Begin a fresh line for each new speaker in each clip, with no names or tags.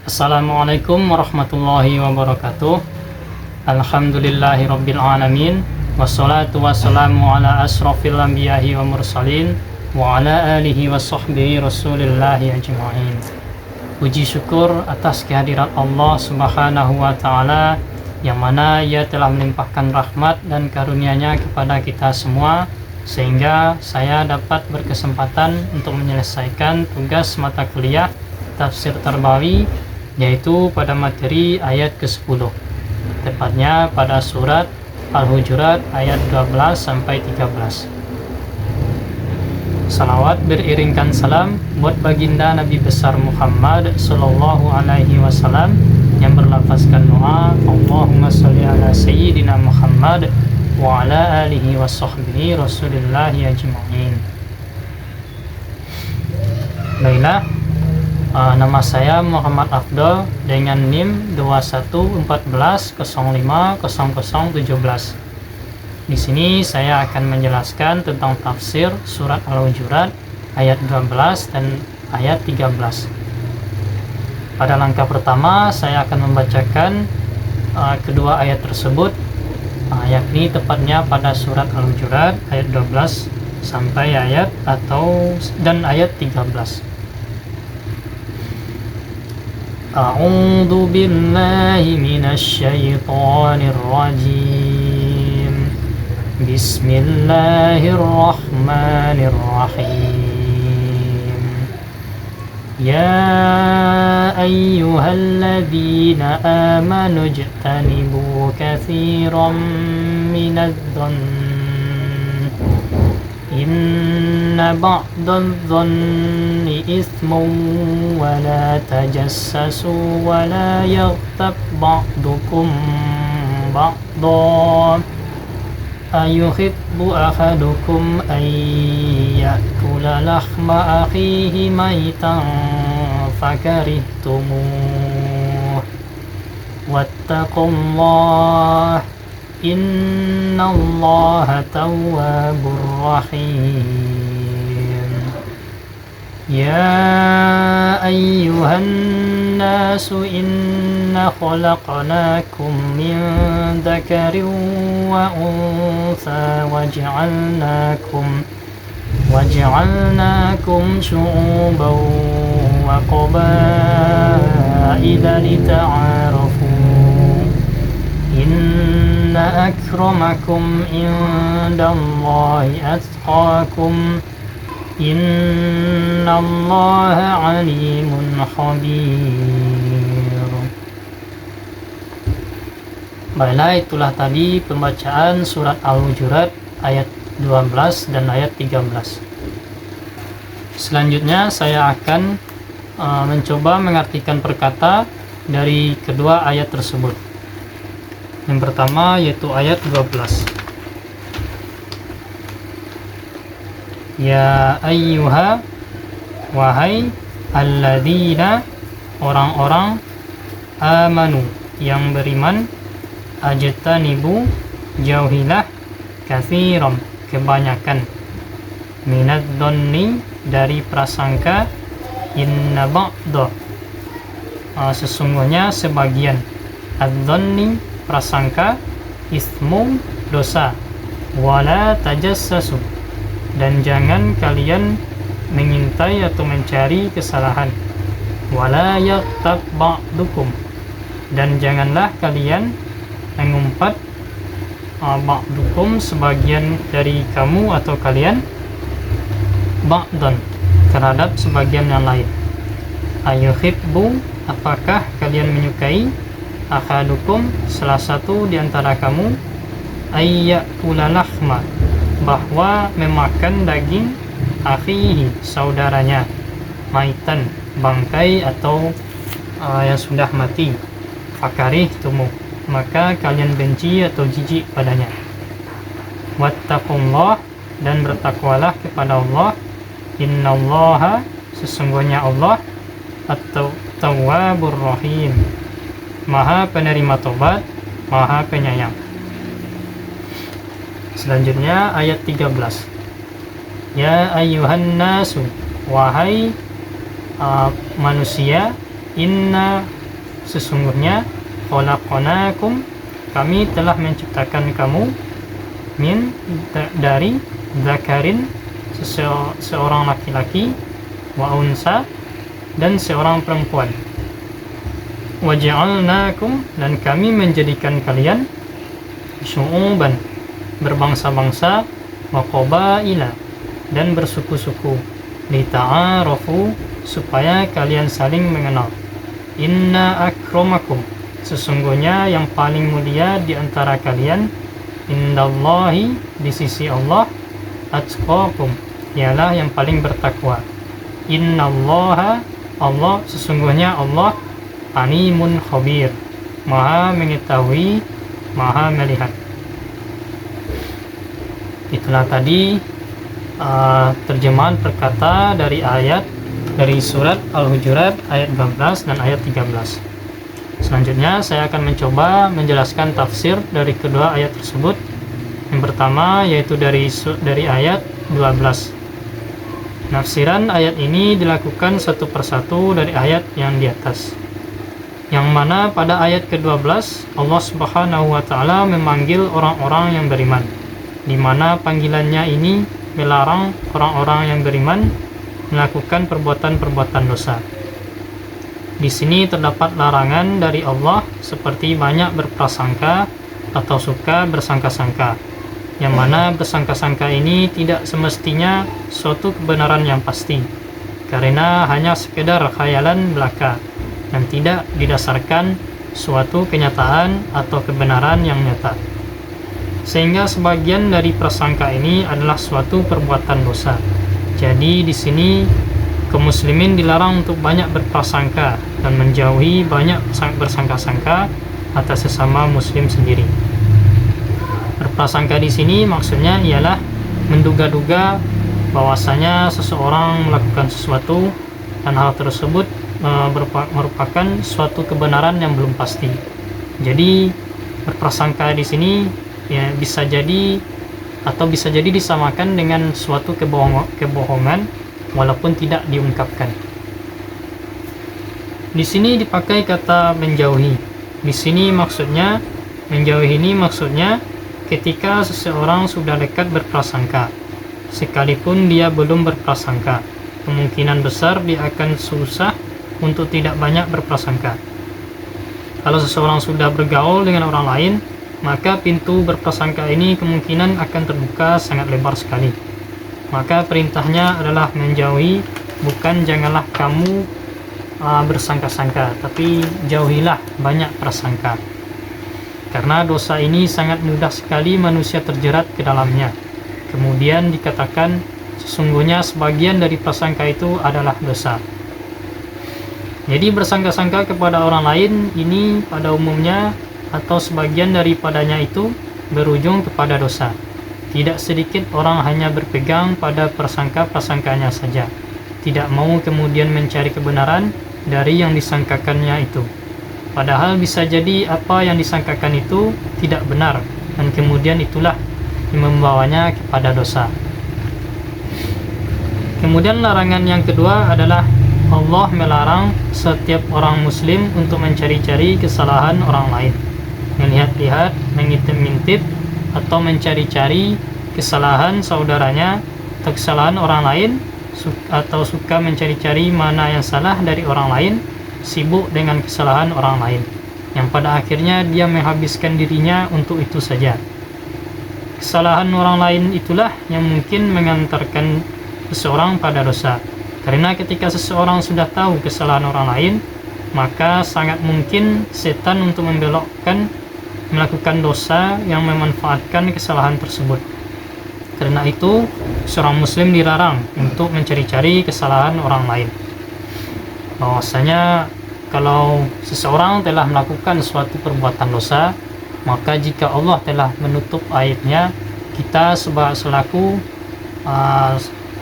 Assalamualaikum warahmatullahi wabarakatuh. Alhamdulillahirabbil alamin. Wassalatu wassalamu ala asrofil anbiya'i wa mursalin wa ala alihi wa sahbihi rasulillahi ajma'in. Puji syukur atas kehadiran Allah subhanahu wa ta'ala, yang mana Ia telah melimpahkan rahmat dan karunia-Nya kepada kita semua, sehingga saya dapat berkesempatan untuk menyelesaikan tugas mata kuliah Tafsir Tarbawi, yaitu pada materi ayat ke-10, tepatnya pada surat Al-Hujurat ayat 12 sampai 13. Salawat beriringkan salam buat baginda Nabi besar Muhammad sallallahu alaihi wasallam yang berlafazkan doa Allahumma sholli ala sayyidina Muhammad wa ala alihi wa sahbihi rasulillahi ajma'in. Baiklah, nama saya Muhammad Afdol dengan NIM 2114050017. Di sini saya akan menjelaskan tentang tafsir surat Al-Hujurat ayat 12 dan ayat 13. Pada langkah pertama saya akan membacakan kedua ayat tersebut, yakni tepatnya pada surat Al-Hujurat ayat 12 sampai ayat dan ayat 13. A'udzu billahi minasy syaithanir rajim. Bismillahirrahmanirrahim. Ya ayyuhalladzina amanu ijtanibu katsiran minadh-dhanni inna ba'dadh-dhanni ithmun wa la tajassasu wa la yaghtab ba'dukum ba'dhan ayuhibbu ahadukum an ya'kula lahma akhihi maytan fakarihtumuh wattaqullaha innallaha tawwabur rahim. Ya ayyuhan nasu inna khalaqnakum min dzakarin wa untha waj'alnakum syu'uban wa qabaila lita'arafu inna akramakum indallahi atqakum innallaha alimun khabir. Baiklah, itulah tadi pembacaan surat Al-Hujurat ayat 12 dan ayat 13. Selanjutnya saya akan mencoba mengartikan perkata dari kedua ayat tersebut. Yang pertama yaitu ayat 12. Ya ayyuha, wahai alladzina, orang-orang, amanu, yang beriman, ajtanibu, jauhilah, katsiran, kebanyakan, minadh-dhanni, dari prasangka, inna ba'da, sesungguhnya sebagian, adh-dhanni, prasangka, ismu, dosa, wala tajassasu, dan jangan kalian mengintai atau mencari kesalahan, wala yaghtab ba'dukum, dan janganlah kalian mengumpat ba'dukum, sebagian dari kamu atau kalian, ba'dan, terhadap sebagian yang lain. Ayuhibbu, apakah kalian menyukai, ahadukum, salah satu di antara kamu, ayyakula lahma, bahwa memakan daging, akhihi, saudaranya, maitan, bangkai atau yang sudah mati, fakarihtumu, maka kalian benci atau jijik padanya. Wattaqullah, dan bertakwalah kepada Allah, innallaha, sesungguhnya Allah, at-tawwabur rahim, Maha penerima tobat, Maha penyayang. Selanjutnya ayat 13. Ya ayyuhan nasu, wahai manusia, inna sesungguhnya khalaqnakum, kami telah menciptakan kamu dari zakarin, seorang laki-laki, wa unsa, dan seorang perempuan, wa ja'alnakum, dan kami menjadikan kalian syu'uban, berbangsa-bangsa, wa qabaila, dan bersuku-suku, lita'arafu, supaya kalian saling mengenal. Inna akramakum, sesungguhnya yang paling mulia di antara kalian, indallahi, di sisi Allah, atqakum, ialah yang paling bertakwa. Innallaha, Allah, sesungguhnya Allah, alimun khabir, maha mengetahui, maha melihat. Itulah tadi terjemahan perkata dari surat Al-Hujurat ayat 12 dan ayat 13. Selanjutnya saya akan mencoba menjelaskan tafsir dari kedua ayat tersebut. Yang pertama yaitu dari ayat 12. Nafsiran ayat ini dilakukan satu persatu dari ayat yang di atas. Yang mana pada ayat ke-12 Allah Subhanahu wa taala memanggil orang-orang yang beriman, di mana panggilannya ini melarang orang-orang yang beriman melakukan perbuatan-perbuatan dosa. Di sini terdapat larangan dari Allah seperti banyak berprasangka atau suka bersangka-sangka, yang mana bersangka-sangka ini tidak semestinya suatu kebenaran yang pasti, karena hanya sekedar khayalan belaka dan tidak didasarkan suatu kenyataan atau kebenaran yang nyata. Sehingga sebagian dari prasangka ini adalah suatu perbuatan dosa. Jadi di sini kaum muslimin dilarang untuk banyak berprasangka dan menjauhi banyak bersangka-sangka atas sesama muslim sendiri. Berprasangka di sini maksudnya ialah menduga-duga bahwasanya seseorang melakukan sesuatu dan hal tersebut merupakan suatu kebenaran yang belum pasti. Jadi berprasangka di sini ya bisa jadi disamakan dengan suatu kebohongan walaupun tidak diungkapkan. Di sini dipakai kata menjauhi. Di sini maksudnya menjauhi ini maksudnya ketika seseorang sudah dekat berprasangka, sekalipun dia belum berprasangka, kemungkinan besar dia akan susah untuk tidak banyak berprasangka. Kalau seseorang sudah bergaul dengan orang lain, maka pintu berprasangka ini kemungkinan akan terbuka sangat lebar sekali. Maka perintahnya adalah menjauhi, bukan janganlah kamu bersangka-sangka, tapi jauhilah banyak prasangka. Karena dosa ini sangat mudah sekali manusia terjerat ke dalamnya. Kemudian dikatakan sesungguhnya sebagian dari prasangka itu adalah dosa. Jadi bersangka-sangka kepada orang lain ini pada umumnya atau sebagian daripadanya itu berujung kepada dosa. Tidak sedikit orang hanya berpegang pada prasangka-prasangkanya saja, tidak mau kemudian mencari kebenaran dari yang disangkakannya itu. Padahal bisa jadi apa yang disangkakan itu tidak benar, dan kemudian itulah yang membawanya kepada dosa. Kemudian larangan yang kedua adalah Allah melarang setiap orang muslim untuk mencari-cari kesalahan orang lain, melihat-lihat, mengintip-ngintip, atau mencari-cari kesalahan saudaranya atau kesalahan orang lain, atau suka mencari-cari mana yang salah dari orang lain, sibuk dengan kesalahan orang lain, yang pada akhirnya dia menghabiskan dirinya untuk itu saja. Kesalahan orang lain itulah yang mungkin mengantarkan seseorang pada dosa. Karena ketika seseorang sudah tahu kesalahan orang lain, maka sangat mungkin setan untuk membelokkan melakukan dosa yang memanfaatkan kesalahan tersebut. Karena itu, seorang muslim dilarang untuk mencari-cari kesalahan orang lain. Bahwasanya kalau seseorang telah melakukan suatu perbuatan dosa, maka jika Allah telah menutup aibnya, kita selaku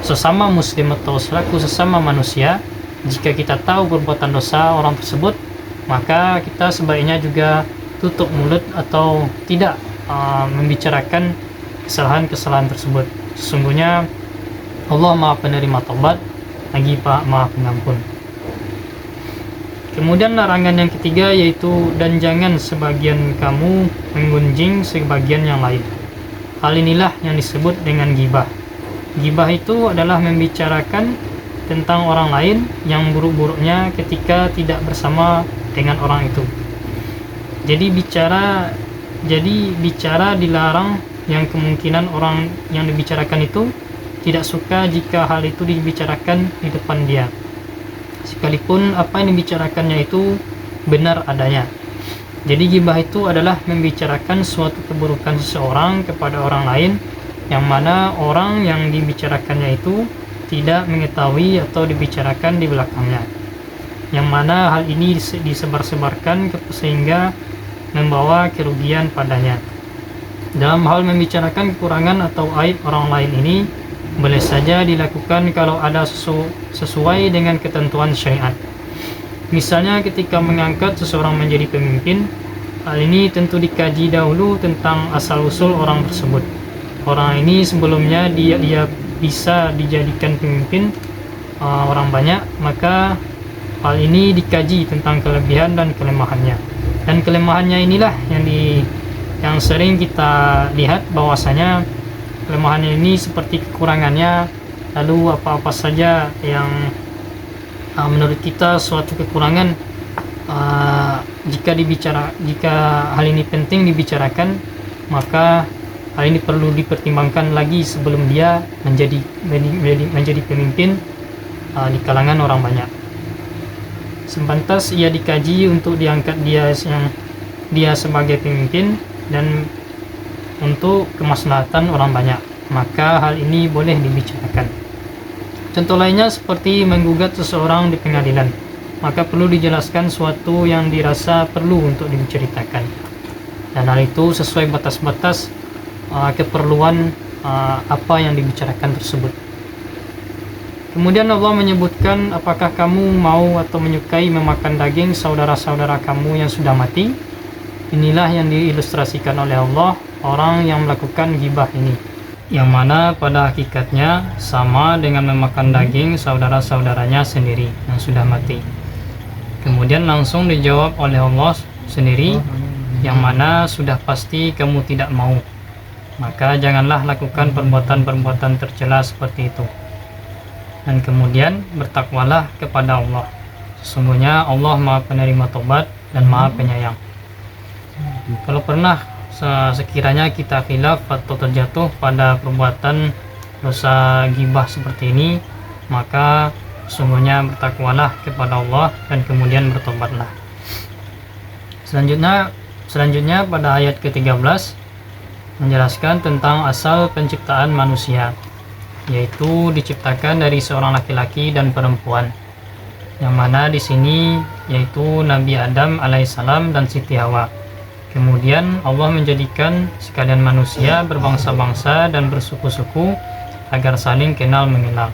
sesama muslim atau selaku sesama manusia, jika kita tahu perbuatan dosa orang tersebut, maka kita sebaiknya juga tutup mulut atau tidak membicarakan kesalahan-kesalahan tersebut. Sesungguhnya Allah Maha Penerima Taubat lagi Maha Pengampun. Kemudian larangan yang ketiga yaitu dan jangan sebagian kamu menggunjing sebagian yang lain. Hal inilah yang disebut dengan ghibah. Ghibah itu adalah membicarakan tentang orang lain yang buruk-buruknya ketika tidak bersama dengan orang itu. Jadi bicara dilarang yang kemungkinan orang yang dibicarakan itu tidak suka jika hal itu dibicarakan di depan dia, sekalipun apa yang dibicarakannya itu benar adanya. Jadi ghibah itu adalah membicarakan suatu keburukan seseorang kepada orang lain yang mana orang yang dibicarakannya itu tidak mengetahui atau dibicarakan di belakangnya, yang mana hal ini disebar-sebarkan sehingga membawa kerugian padanya. Dalam hal membicarakan kekurangan atau aib orang lain ini boleh saja dilakukan kalau ada sesuai dengan ketentuan syariat. Misalnya ketika mengangkat seseorang menjadi pemimpin, hal ini tentu dikaji dahulu tentang asal-usul orang tersebut. Orang ini sebelumnya dia bisa dijadikan pemimpin orang banyak, maka hal ini dikaji tentang kelebihan dan kelemahannya. Dan kelemahannya inilah yang sering kita lihat bahwasanya kelemahannya ini seperti kekurangannya. Lalu apa-apa saja yang menurut kita suatu kekurangan, jika hal ini penting dibicarakan, maka hal ini perlu dipertimbangkan lagi sebelum dia menjadi pemimpin di kalangan orang banyak. Sepantas ia dikaji untuk diangkat dia sebagai pemimpin dan untuk kemaslahatan orang banyak, maka hal ini boleh dibicarakan. Contoh lainnya seperti menggugat seseorang di pengadilan, maka perlu dijelaskan suatu yang dirasa perlu untuk diceritakan, dan hal itu sesuai batas-batas keperluan apa yang dibicarakan tersebut. Kemudian Allah menyebutkan, apakah kamu mau atau menyukai memakan daging saudara-saudara kamu yang sudah mati? Inilah yang diilustrasikan oleh Allah orang yang melakukan ghibah ini, yang mana pada hakikatnya sama dengan memakan daging saudara-saudaranya sendiri yang sudah mati. Kemudian langsung dijawab oleh Allah sendiri, yang mana sudah pasti kamu tidak mau, maka janganlah lakukan perbuatan-perbuatan tercela seperti itu. Dan kemudian bertakwalah kepada Allah, sesungguhnya Allah Maha Penerima Tobat dan Maha Penyayang. Kalau pernah sekiranya kita khilaf atau terjatuh pada perbuatan dosa ghibah seperti ini, maka sesungguhnya bertakwalah kepada Allah dan kemudian bertobatlah. Selanjutnya pada ayat ke-13 menjelaskan tentang asal penciptaan manusia, yaitu diciptakan dari seorang laki-laki dan perempuan, yang mana di sini yaitu Nabi Adam alaihissalam dan Siti Hawa. Kemudian Allah menjadikan sekalian manusia berbangsa-bangsa dan bersuku-suku agar saling kenal mengenal.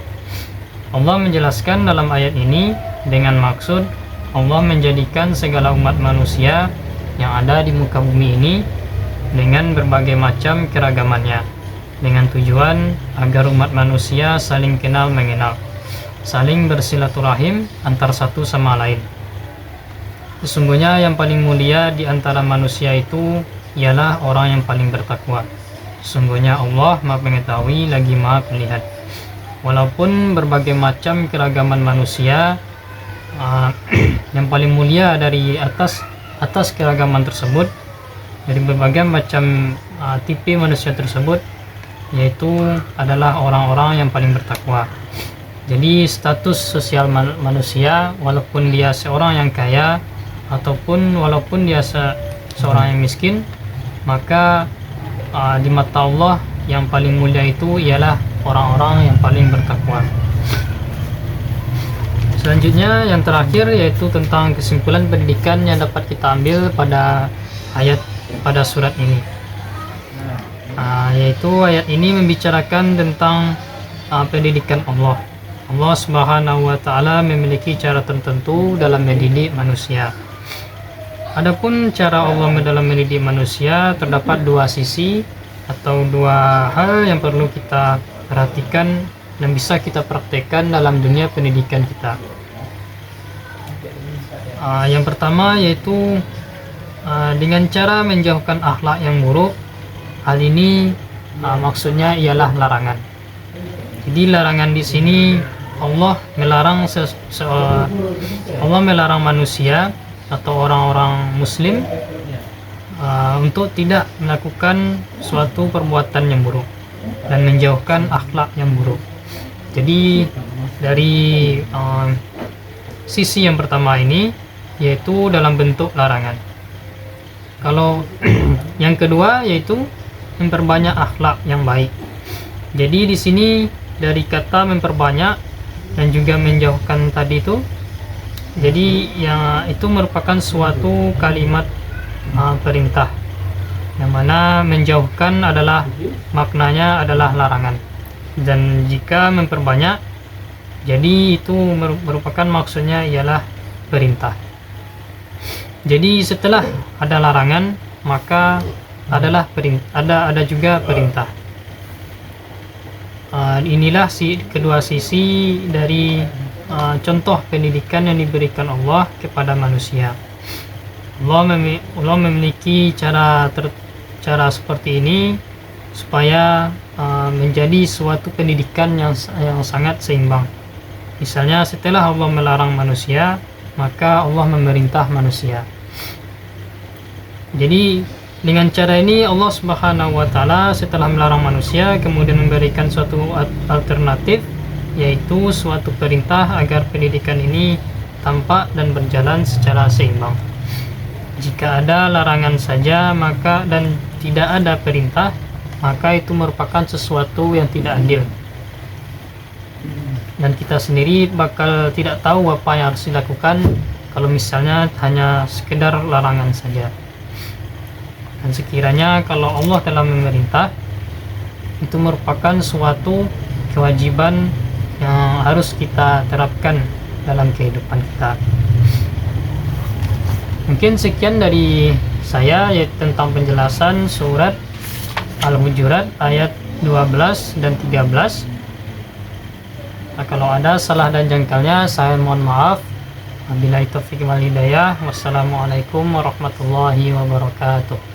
Allah menjelaskan dalam ayat ini dengan maksud Allah menjadikan segala umat manusia yang ada di muka bumi ini dengan berbagai macam keragamannya, dengan tujuan agar umat manusia saling kenal mengenal, saling bersilaturahim antar satu sama lain. Sesungguhnya yang paling mulia di antara manusia itu ialah orang yang paling bertakwa. Sesungguhnya Allah Maha Mengetahui lagi Maha Melihat. Walaupun berbagai macam keragaman manusia, yang paling mulia dari atas keragaman tersebut, dari berbagai macam tipe manusia tersebut, yaitu adalah orang-orang yang paling bertakwa. Jadi status sosial manusia, walaupun dia seorang yang kaya ataupun walaupun dia seorang yang miskin, maka di mata Allah yang paling mulia itu ialah orang-orang yang paling bertakwa. Selanjutnya yang terakhir yaitu tentang kesimpulan pendidikan yang dapat kita ambil pada surat ini, yaitu ayat ini membicarakan tentang pendidikan Allah. Allah Subhanahu wa Ta'ala memiliki cara tertentu dalam mendidik manusia. Adapun cara Allah dalam mendidik manusia terdapat dua sisi atau dua hal yang perlu kita perhatikan dan bisa kita praktekkan dalam dunia pendidikan kita. Yang pertama yaitu dengan cara menjauhkan akhlak yang buruk. Hal ini maksudnya ialah larangan. Jadi larangan di sini Allah melarang manusia atau orang-orang muslim untuk tidak melakukan suatu perbuatan yang buruk dan menjauhkan akhlak yang buruk. Jadi dari sisi yang pertama ini yaitu dalam bentuk larangan. Kalau yang kedua yaitu memperbanyak akhlak yang baik. Jadi di sini dari kata memperbanyak dan juga menjauhkan tadi itu, jadi yang itu merupakan suatu kalimat perintah, yang mana menjauhkan adalah maknanya adalah larangan, dan jika memperbanyak jadi itu merupakan maksudnya ialah perintah. Jadi setelah ada larangan maka ada juga perintah. Inilah kedua sisi dari contoh pendidikan yang diberikan Allah kepada manusia. Allah memiliki cara seperti ini supaya menjadi suatu pendidikan yang sangat seimbang. Misalnya setelah Allah melarang manusia, maka Allah memerintah manusia. Jadi dengan cara ini Allah Subhanahu wa taala setelah melarang manusia kemudian memberikan suatu alternatif, yaitu suatu perintah agar pendidikan ini tampak dan berjalan secara seimbang. Jika ada larangan saja dan tidak ada perintah, maka itu merupakan sesuatu yang tidak adil. Dan kita sendiri bakal tidak tahu apa yang harus dilakukan kalau misalnya hanya sekedar larangan saja. Dan sekiranya kalau Allah telah memerintah, itu merupakan suatu kewajiban yang harus kita terapkan dalam kehidupan kita. Mungkin sekian dari saya tentang penjelasan surat Al-Hujurat ayat 12 dan 13. Kalau ada salah dan jangkalnya saya mohon maaf. Wabillahi taufiq wal hidayah. Wassalamualaikum warahmatullahi wabarakatuh.